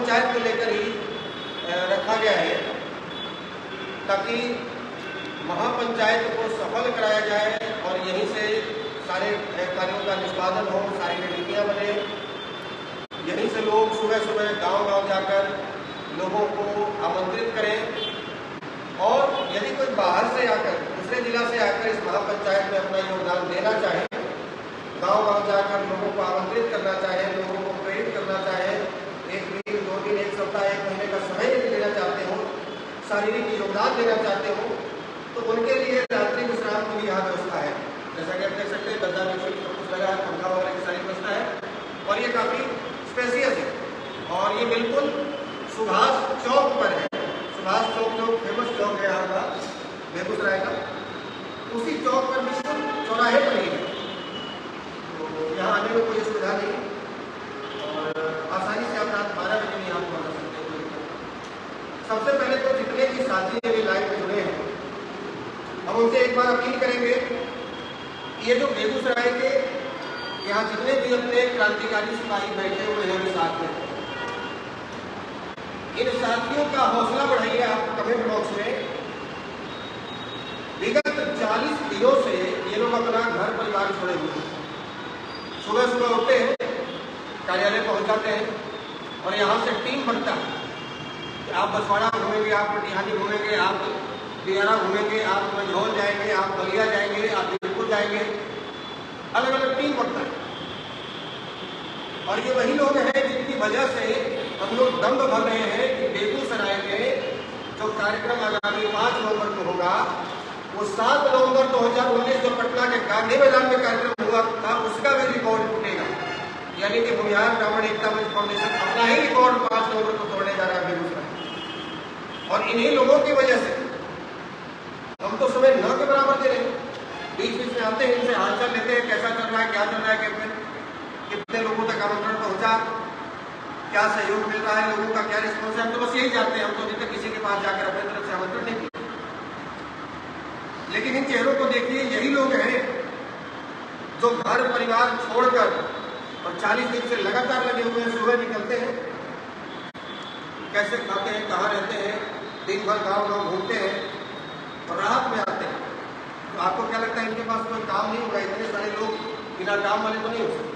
महापंचायत को लेकर ही रखा गया है, ताकि महापंचायत को सफल कराया जाए और यहीं से सारे कार्यों का निष्पादन हो, सारी रणनीतियाँ बने। यहीं से लोग सुबह सुबह गांव-गांव जाकर लोगों को आमंत्रित करें और यदि कोई बाहर से आकर, दूसरे जिला से आकर इस महापंचायत में अपना योगदान देना चाहे, गांव-गांव जाकर लोगों को आमंत्रित करना चाहे, लोगों को प्रेरित करना चाहे, 1 दिन 2 दिन 1 सप्ताह 1 महीने का समय यदि देना चाहते हो, शारीरिक योगदान देना चाहते हो, तो उनके लिए रात्रि विश्राम की भी यहाँ व्यवस्था है। जैसा कि आप देख सकते हैं, गद्दा सब कुछ लगा है, पंखा वगैरह की सारी व्यवस्था है और ये काफ़ी स्पेसियस है और ये बिल्कुल सुभाष चौक पर है। सुभाष चौक जो फेमस चौक है यहाँ का, बेगूसराय का, उसी चौक पर बिल्कुल चौराहे पर ही है। तो यहाँ आने में कोई सुविधा नहीं और आसानी से आप रात 12 बजे भी यहाँ पहुँच सकते हैं। सबसे पहले तो जितने भी साथी अभी लाइव में जुड़े हैं, हम उनसे एक बार अपील करेंगे, ये जो बेगूसराय के यहाँ जितने भी अपने क्रांतिकारी सिपाही बैठे हुए हैं अभी साथ में, इन साथियों का हौसला बढ़ाइए आप कमेंट बॉक्स में। विगत 40 दिनों से ये लोग अपना घर परिवार छोड़े हुए हैं। सुबह सुबह उठते हैं, कार्यालय पहुंच जाते हैं और यहाँ से टीम बनता है कि आप बसवाड़ा घूमेंगे, आप पटिहानी घूमेंगे, आप दियारा घूमेंगे, आप मंझौल जाएंगे, आप बलिया जाएंगे, आप बीरपुर जाएंगे, अलग अलग टीम बनता है। और ये वही लोग हैं जिनकी वजह से हम लोग दम भर रहे हैं कि बेगूसराय में जो कार्यक्रम आगामी 5 नवंबर को होगा, वो 7 नवंबर 2019 जो पटना के गांधी मैदान में कार्यक्रम हुआ था, उसका भी रिकॉर्ड टूटेगा। यानी कि भूमिहार ब्राह्मण एकता मंच फाउंडेशन अपना ही रिकॉर्ड 5 नवंबर को तोड़ने जा रहा है बेगूसराय। और इन्हीं लोगों की वजह से हम तो समय न के बराबर दे रहे हैं, बीच बीच में आते हैं, इनसे हालचाल लेते हैं, कैसा चल रहा है, क्या चल रहा है, कितने लोगों तक आमंत्रण पहुंचा, क्या सहयोग मिल रहा है, लोगों का क्या रिस्पॉन्स है। हम तो बस यही जानते हैं, हम तो अभी तक किसी के पास जाकर अपनी तरफ से आमंत्रण नहीं किया। लेकिन इन चेहरों को देखिए, यही लोग हैं जो घर परिवार छोड़कर और 40 दिन से लगातार लगे हुए हैं। सुबह निकलते हैं, कैसे खाते हैं, कहाँ रहते हैं, दिन भर गाँव-गाँव घूमते हैं और रात में आते हैं। तो आपको क्या लगता है, इनके पास कोई काम नहीं होगा? इतने सारे लोग बिना काम वाले तो नहीं हो सकते,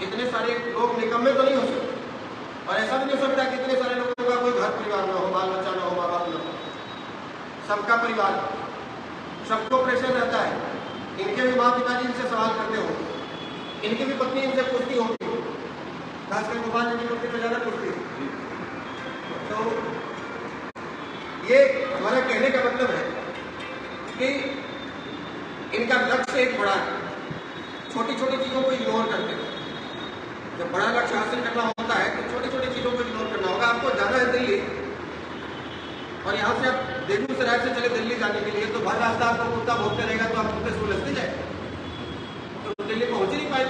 इतने सारे लोग निकम्मे तो नहीं हो सकते, और ऐसा भी नहीं हो सकता कि इतने सारे लोगों का कोई घर परिवार ना हो, बाल बच्चा ना हो, माँ बाप ना हो। सबका परिवार, सबको प्रेशर रहता है। इनके भी माँ पिताजी इनसे सवाल करते होंगे, इनकी भी पत्नी इनसे पूछती होगी, खासकर गोपाल जी की पत्नी तो ज़्यादा पूछती है। तो ये हमारा कहने का मतलब है कि इनका लक्ष्य एक बड़ा है, छोटी छोटी चीज़ों को इग्नोर करते हैं। जब बड़ा लक्ष्य हासिल करना होता है तो छोटी छोटी चीज़ों को इग्नोर करना होगा। आपको जाना है दिल्ली और यहाँ से आप बेगूसराय से चले दिल्ली जाने के लिए, तो भर रास्ता आपको कुत्ता भोंकते रहेगा, तो आप कुत्ते से उलझते जाए तो दिल्ली पहुँच ही नहीं पाए।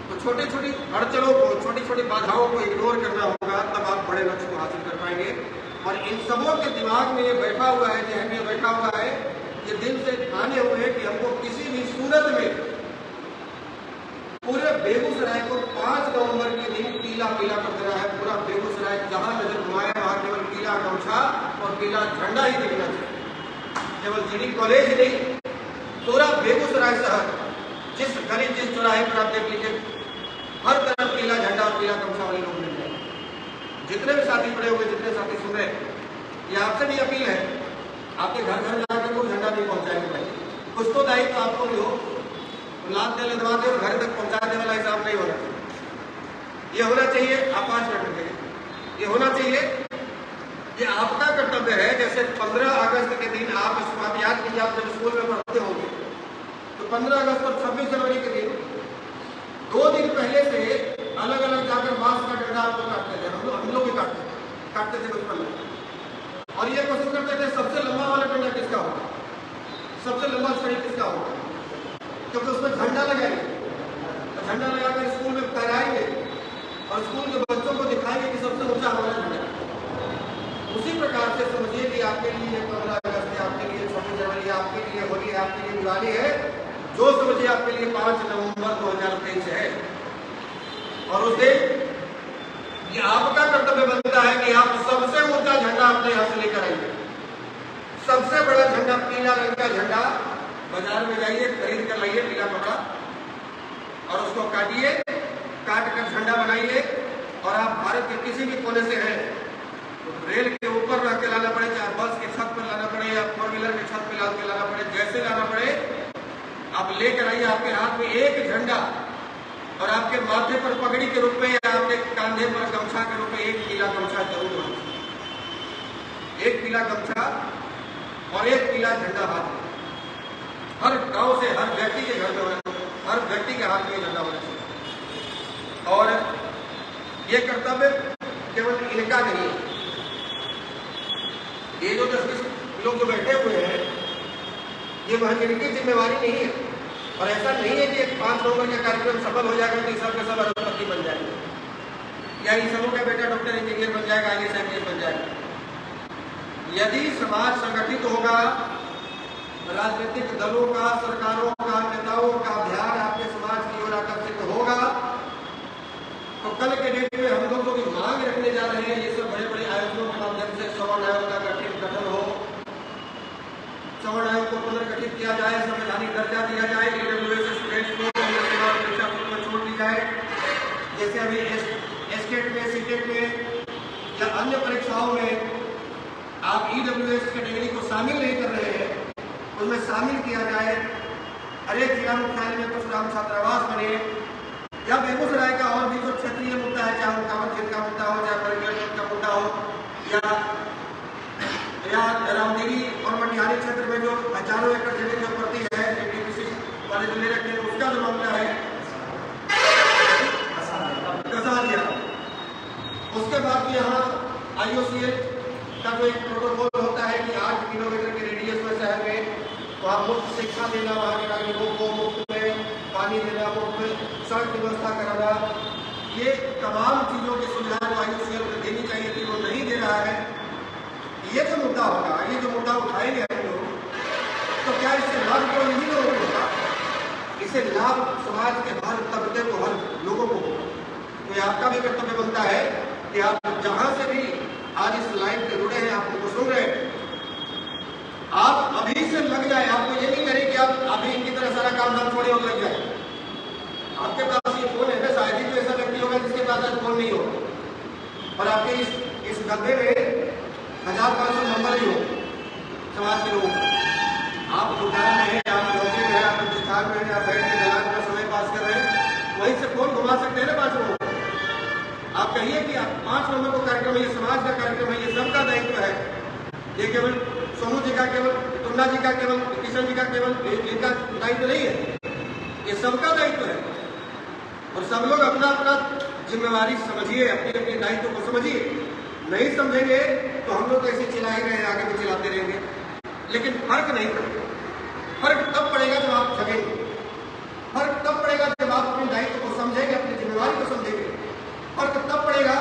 तो छोटी छोटी अड़चनों को, छोटी छोटी बाधाओं को इग्नोर करना होगा, तब आप बड़े लक्ष्य को हासिल कर पाएंगे। और इन सबों के दिमाग में ये बैठा हुआ है, जहन में बैठा हुआ है, ये दिल से ठाने हुए हैं कि हमको किसी भी सूरत में पूरे बेगूसराय को 5 नवंबर के दिन पीला पीला कर देना है। पूरा बेगूसराय जहां नजर घुमाए वहां केवल पीला गमछा और पीला झंडा ही दिखना चाहिए। केवल जीडी कॉलेज नहीं, पूरा बेगूसराय शहर, जिस गली जिस चौराहे पर आप देख लीजिए, हर तरफ पीला झंडा और पीला गमछा वाले लोग मिल जाए। जितने भी साथी जुड़े हुए, जितने साथी सुन रहे हैं, ये आपसे भी अपील है, आपके घर घर जाकर कोई झंडा नहीं पहुंचाएंगे भाई, कुछ तो दायित्व आपको भी हो। लाद दे लदवा दे और घर तक पहुंचाने वाला हिसाब नहीं होना चाहिए। ये होना चाहिए, आप 5 मिनट रखेंगे, ये होना चाहिए, ये आपका कर्तव्य है। जैसे 15 अगस्त के दिन आप इस याद कीजिए, आप जब स्कूल में पढ़ते होंगे तो 15 अगस्त और 26 जनवरी के दिन 2 दिन पहले से अलग अलग जाकर बांस का डंडा आपको काटते थे, हम लोग भी काटते थे बचपन में। और ये कोशिश करते थे सबसे लंबा वाला डंडा किसका होगा, सबसे लंबा छड़ी किसका होगा, क्योंकि उसमें झंडा लगाएंगे, तो झंडा लगाकर स्कूल में फहराएंगे और स्कूल के बच्चों को दिखाएंगे कि सबसे ऊंचा हमारा झंडा। उसी प्रकार से समझिए कि आपके लिए 15 अगस्त है, आपके लिए 26 जनवरी, आपके लिए होली है, आपके लिए दिवाली है, जो समझिए आपके लिए 5 नवंबर 2023 है। और उस दिन कर्तव्य बनता है कि आप सबसे ऊंचा झंडा अपने यहां से लेकर आइए। सबसे बड़ा झंडा, पीला रंग का झंडा, बाजार में जाइए, खरीद कर लाइए पीला कपड़ा और उसको काटिए, काट कर झंडा बनाइए। और आप भारत के किसी भी कोने से हैं, तो रेल के ऊपर रख के लाना पड़े, चाहे बस की छत पर लाना पड़े या 4 व्हीलर की छत पर लाद के लाना पड़े, जैसे लाना पड़े आप लेकर आइए। आपके हाथ में एक झंडा और आपके माथे पर पगड़ी के रूप में या आपके कांधे पर गमछा के रूप में एक पीला गमछा जरूर होना चाहिए। एक पीला गमछा और एक पीला झंडा हाथ में, हर गांव से हर व्यक्ति के घर में होना, हर व्यक्ति के हाथ में झंडा होना चाहिए। और ये कर्तव्य केवल इनका नहीं है, ये जो 10-20 लोग जो बैठे हुए हैं, ये वह इनकी जिम्मेवारी नहीं है। और ऐसा नहीं है कि 5 नवंबर का कार्यक्रम सफल हो जाएगा तो सब का सब अरबपति बन जाएगा, या इन सबों का बेटा डॉक्टर इंजीनियर बन जाएगा, IAS IPS बन जाएगा। यदि समाज संगठित होगा, राजनीतिक दलों का, सरकारों का, नेताओं का ध्यान आपके समाज की ओर आकर्षित होगा, तो कल के डेट में हम लोग जो मांग रखने जा रहे हैं, ये सब बड़े बड़े आयोजनों के माध्यम से सवर्ण आयोग का गठन हो, सवर्ण आयोग को पुनर्गठित किया जाए, संवैधानिक दर्जा दिया जाए, AWS स्टूडेंट्स को परीक्षा में छोड़ दी जाए, जैसे अभी एस्टेट में, सीटेट में या अन्य परीक्षाओं में आप EWS कैटेगरी को शामिल नहीं कर रहे हैं, उसमें शामिल किया जाए। हर एक जिला मुख्यालय में परशुराम छात्रावास बने, या बेगूसराय का और भी जो क्षेत्रीय मुद्दा है, चाहे उनका खेत का मुद्दा हो, चाहे पर्यटन का मुद्दा हो, या रामदेवी और मटिहानी क्षेत्र में जो हजारों एकड़ जमीन जो पड़ती है NTPC वाले जो ले रखे हैं, उसका जो मामला है कसालिया। उसके बाद यहाँ IOCL का जो एक प्रोटोकॉल होता है कि 8 किलोमीटर के रेडियस में शहर में वहाँ मुफ्त शिक्षा देना, वहाँ के नागरिकों को मुफ्त में पानी देना, मुफ्त में सड़क की व्यवस्था कराना, ये तमाम चीज़ों की सुविधा को IOCL को देनी चाहिए थी, वो नहीं दे रहा है। ये जो मुद्दा होगा, ये जो मुद्दा उठाएंगे हम लोग, तो क्या इससे लाभ को नहीं लोगों को होगा? इससे लाभ समाज के हर तबके को, हर लोगों को होगा। तो ये आपका भी कर्तव्य बनता है कि आप जहां से भी आज इस लाइन पे जुड़े हैं, आप उनको सुन रहे हैं, आप अभी से लग जाए। आपको ये नहीं करें कि आप अभी इनकी तरह सारा काम धाम छोड़े और लग जाए। आपके पास ये फोन है ना, शायद ही तो ऐसा व्यक्ति होगा जिसके पास आज फोन नहीं होगा, और आपके इस डब्बे में 1500 नंबर ही हो समाज के लोगों। आप दुकान में हैं, आप नौकरी में हैं, आप प्रतिष्ठान में हैं, आप बैठ के दलान में समय पास कर रहे हैं, वहीं से फोन घुमा सकते हैं ना 5 लोगों। आप कहिए कि आप 5 नंबर को कार्यक्रम है, ये समाज का कार्यक्रम है, ये सबका दायित्व है। ये केवल सोनू जी का, केवल टुन्ना जी का, केवल किशन जी का, केवल इनका दायित्व नहीं है, ये सबका दायित्व है। और सब लोग अपना अपना जिम्मेवारी समझिए, अपने अपने दायित्व को समझिए। नहीं समझेंगे तो हम लोग ऐसे चिल्ला ही रहे, आगे भी चिल्लाते रहेंगे, लेकिन फर्क नहीं पड़ेगा। फर्क तब पड़ेगा जब आप जगेंगे, फर्क तब पड़ेगा जब आप अपने दायित्व को समझेंगे, अपनी जिम्मेवारी को समझेंगे। फर्क तब पड़ेगा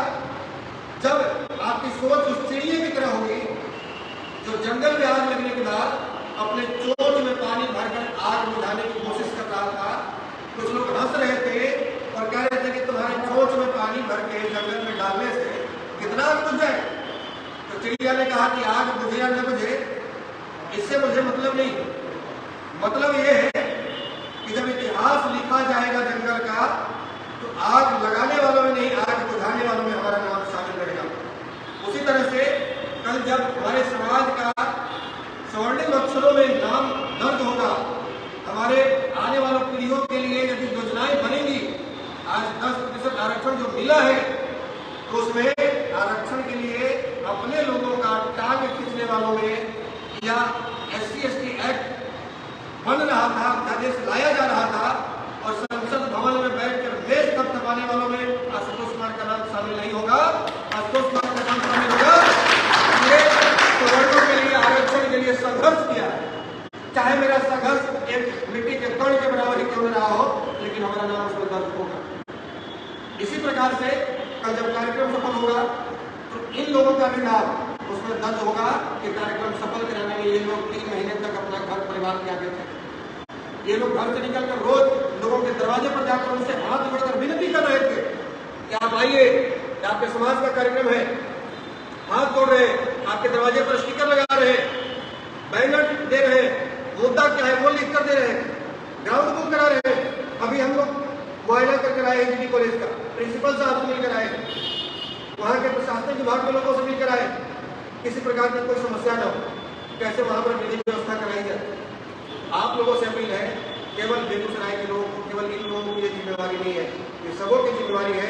जब आपकी सोच उस चिड़िया की तरह होगी जो जंगल में आग लगने के बाद अपने चोंच में पानी भरकर आग बुझाने की कोशिश कर रहा था। कुछ लोग हंस रहे थे और कह रहे थे कि तुम्हारे चोंच में पानी भर के जंगल में डालने से कितना आग बुझ जाए। तो चिड़िया ने कहा कि आग बुझे या न बुझे, इससे मुझे मतलब नहीं। मतलब ये है कि जब इतिहास लिखा जाएगा जंगल का, तो आग लगाने वालों में नहीं, आग बुझाने वालों में हमारा नाम शामिल रहेगा। उसी तरह से कल जब हमारे समाज का स्वर्णिम अक्षरों में नाम दर्ज होगा, हमारे आने वाली पीढ़ियों के लिए यदि योजनाएं बनेंगी, आज 10% आरक्षण जो मिला है, तो उसमें आरक्षण के लिए अपने लोगों का टांग खींचने वालों में, या SC/ST एक्ट बन रहा था, अध्यादेश लाया जा रहा था, और संसद भवन में बैठकर मेज थपथपाने वालों में आशुतोष कुमार का नाम शामिल नहीं होगा। आशुतोष कुमार का नाम शामिल होगा सवर्णों के लिए, आरक्षण के लिए संघर्ष किया है। चाहे मेरा संघर्ष एक मिट्टी के कण के बराबर ही क्यों न रहा हो, लेकिन हमारा नाम उसमें दर्ज होगा। इसी प्रकार से कल जब कार्यक्रम सफल होगा, तो इन लोगों का भी नाम उसमें दर्ज होगा कि कार्यक्रम सफल कराने में ये लोग 3 महीने तक अपना घर परिवार के आगे थे। ये लोग घर से निकलकर रोज लोगों के दरवाजे पर जाकर उनसे हाथ जोड़कर विनती कर रहे थे कि आप आइए, आपके समाज का कार्यक्रम है, हाथ जोड़ रहे हैं, आपके दरवाजे पर स्टिकर लगा रहे हैं, बैनर दे रहे हैं, मुद्दा क्या है वो लिख कर दे रहे हैं, ग्राउंड बुक करा रहे हैं। अभी हम लोग मुआयना करके आए इंजीनियरिंग कॉलेज का, प्रिंसिपल साहब से मिलकर आए, वहाँ के प्रशासनिक विभाग के लोगों से मिलकर आए, किसी प्रकार की कोई समस्या न हो, कैसे वहाँ पर विधि व्यवस्था कराई जाए। आप लोगों से अपील है, केवल बेगूसराय के लोग, केवल इन लोगों की ये जिम्मेवारी नहीं है, ये सबों की जिम्मेवारी है।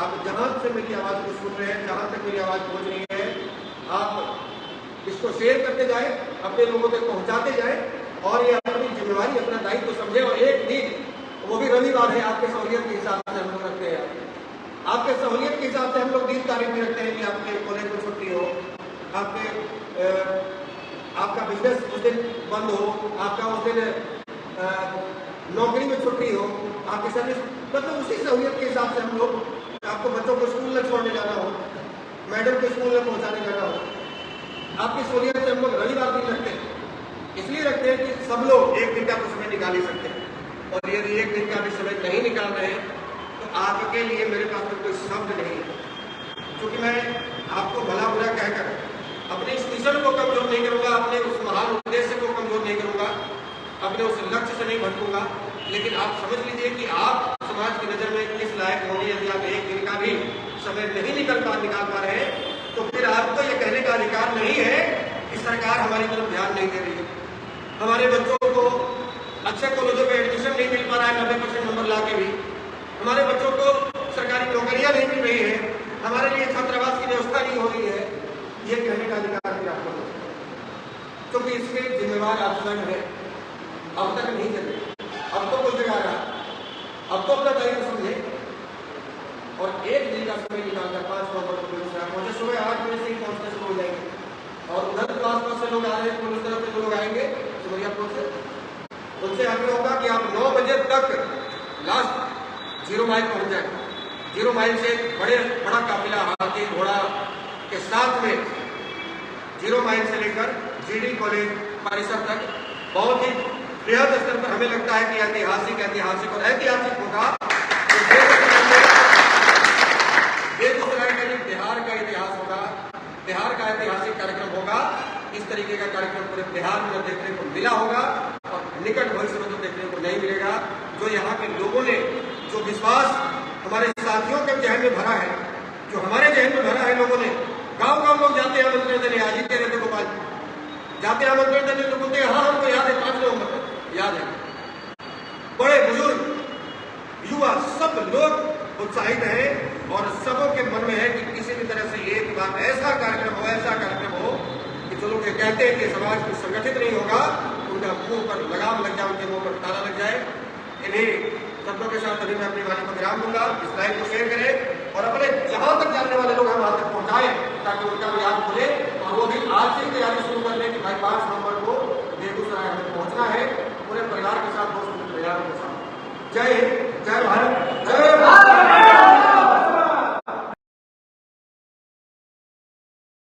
आप जहां से मेरी आवाज को सुन रहे हैं, जहां तक मेरी आवाज पहुंच रही है, आप इसको शेयर करते जाए, अपने लोगों तक पहुंचाते जाए और ये अपनी जिम्मेवारी, अपना दायित्व समझे। और एक दिन, वो भी रविवार है, आपके सहूलियत के हिसाब से हम लोग रखते हैं, आपके सहूलियत के हिसाब से हम लोग 20 तारीख में रखते हैं कि आपके कॉलेज में छुट्टी हो, आपका बिजनेस उस दिन बंद हो, आपका उस दिन नौकरी में छुट्टी हो, आपकी सर्विस, मतलब उसी सहूलियत के हिसाब से हम लोग, आपको बच्चों को स्कूल में छोड़ने जाना हो, मैडम को स्कूल में पहुंचाने जाना हो, आपकी सहूलियत से हम लोग रविवार दिन रखते हैं। इसलिए रखते हैं कि सब लोग एक दिन का तो समय निकाल ही सकते हैं, और यदि एक दिन का भी समय नहीं निकाल रहे हैं तो आपके लिए मेरे पास में कोई शब्द नहीं है, क्योंकि मैं आपको भला बुरा कहकर अपने इस मिशन को कमजोर नहीं करूंगा, अपने उस महान उद्देश्य को कमजोर नहीं करूंगा, अपने उस लक्ष्य से नहीं भटकूंगा। लेकिन आप समझ लीजिए कि आप समाज की नजर में किस लायक होंगे। यदि आप एक दिन का भी समय नहीं निकाल पा रहे हैं, तो फिर आपको ये कहने का अधिकार नहीं है कि सरकार हमारी तरफ ध्यान नहीं दे रही है, हमारे बच्चों को अच्छे कॉलेजों में एडमिशन नहीं मिल पा रहा है 90% नंबर ला के भी, हमारे बच्चों को सरकारी नौकरियां नहीं मिल रही है, हमारे लिए छात्रावास की व्यवस्था नहीं हो रही है। ये कहने का अधिकार भी आपको नहीं, क्योंकि इसके जिम्मेवार आप स्वयं है। अब तक नहीं चले, अब तो कुछ जगह रहा, अब तो अपना दायित्व समझे और एक दिन का समय निकालकर 5 नवंबर को बेगूसराय पहुंचे। सुबह 8 बजे से ही पहुंचने शुरू हो जाएंगे, और उधर के आसपास से लोग आ रहे हैं, पुलिस तरफ से जो लोग आएंगे सिमरियापुर से, उनसे आगे होगा कि आप 9 बजे तक लास्ट 0 माइल पहुंच जाए। 0 माइल से बड़ा काफिला हाथी घोड़ा के साथ में 0 माइल से लेकर जीडी कॉलेज परिसर तक बहुत ही बृहद स्तर पर हमें लगता है कि ऐतिहासिक होगा। बेगूसराय का जो बिहार का इतिहास होगा, बिहार का ऐतिहासिक कार्यक्रम होगा। इस तरीके का कार्यक्रम पूरे बिहार में देखने को मिला होगा और निकट भविष्य में तो देखने को नहीं मिलेगा। जो यहाँ के लोगों ने जो विश्वास हमारे साथियों के जहन में भरा है, जो हमारे जहन में भरा है, लोगों ने गांव लोग जाते हैं आमंत्रण देने, आज ही कह रहे थे गोपाल जाते हैं आमंत्रण देने, लोग बोलते हैं हाँ हमको याद है, 5 नवंबर याद है। बड़े बुजुर्ग युवा सब लोग उत्साहित हैं और सबों के मन में है कि किसी भी तरह से एक बार ऐसा कार्यक्रम हो कि जो लोग ये कहते हैं कि समाज को संगठित नहीं होगा, उनका मुंह पर लगाम लग जाए, उनके मुंह पर ताला लग जाए। इन्हीं शब्दों के साथ अभी मैं अपनी वाणी को विराम दूंगा। इस लाइव को शेयर करें और अपने जहां तक जानने वाले लोग हैं वहां तक पहुंचाएं, ताकि उनका भी याद खुले और वो भी आज से तैयारी शुरू कर लें कि भाई 5 नवंबर को बेगूसराय हमें पहुंचना है, पूरे परिवार के साथ, दोस्तों के परिवार के साथ। जय हिंद, जय भारत।